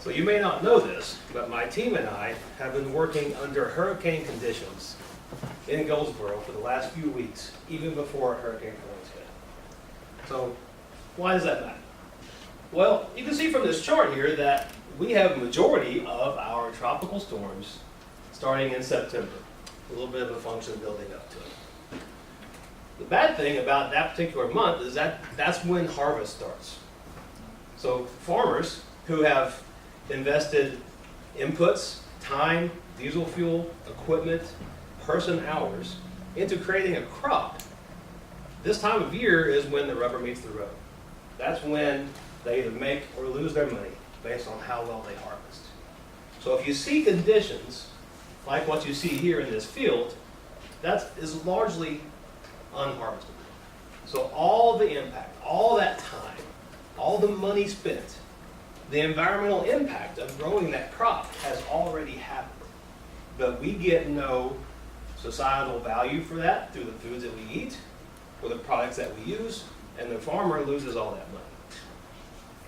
So you may not know this, but my team and I have been working under hurricane conditions in Goldsboro for the last few weeks, even before Hurricane Florence hit. So why does that matter? Well, you can see from this chart here that we have a majority of our tropical storms starting in September. A little bit of a function building up to it. The bad thing about that particular month is that that's when harvest starts. So farmers who have invested inputs, time, diesel fuel, equipment, person hours into creating a crop, this time of year is when the rubber meets the road. That's when they either make or lose their money based on how well they harvest. So if you see conditions like what you see here in this field, that is largely unharvestable. So all the impact, all that time, all the money spent, the environmental impact of growing that crop has already happened. But we get no societal value for that through the foods that we eat or the products that we use, and the farmer loses all that money.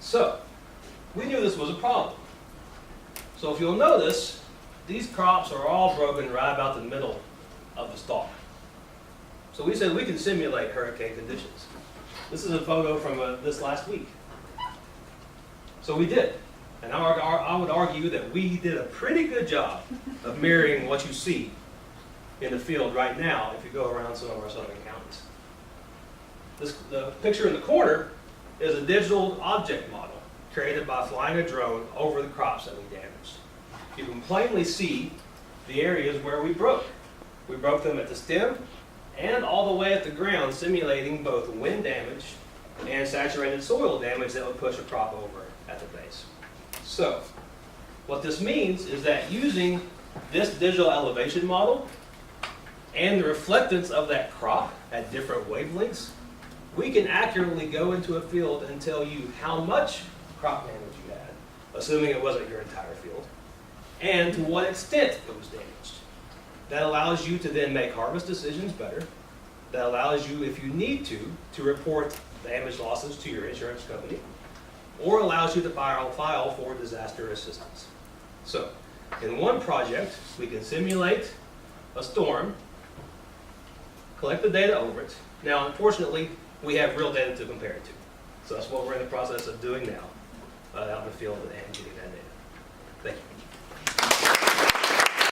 So we knew this was a problem. So if you'll notice, these crops are all broken right about the middle of the stalk. So we said we can simulate hurricane conditions. This is a photo from this last week. So we did. And I would argue that we did a pretty good job of mirroring what you see in the field right now if you go around some of our southern counties. The picture in the corner is a digital object model created by flying a drone over the crops that we damaged. You can plainly see the areas where we broke. We broke them at the stem and all the way at the ground, simulating both wind damage and saturated soil damage that would push a crop over at the base. So, what this means is that using this digital elevation model and the reflectance of that crop at different wavelengths, we can accurately go into a field and tell you how much crop damage you had, assuming it wasn't your entire field, and to what extent it was damaged. That allows you to then make harvest decisions better. That allows you, if you need to report damage losses to your insurance company, or allows you to file for disaster assistance. So, in one project, we can simulate a storm, collect the data over it. Now, unfortunately, we have real data to compare it to. So that's what we're in the process of doing now, out in the field and getting that data. Thank you.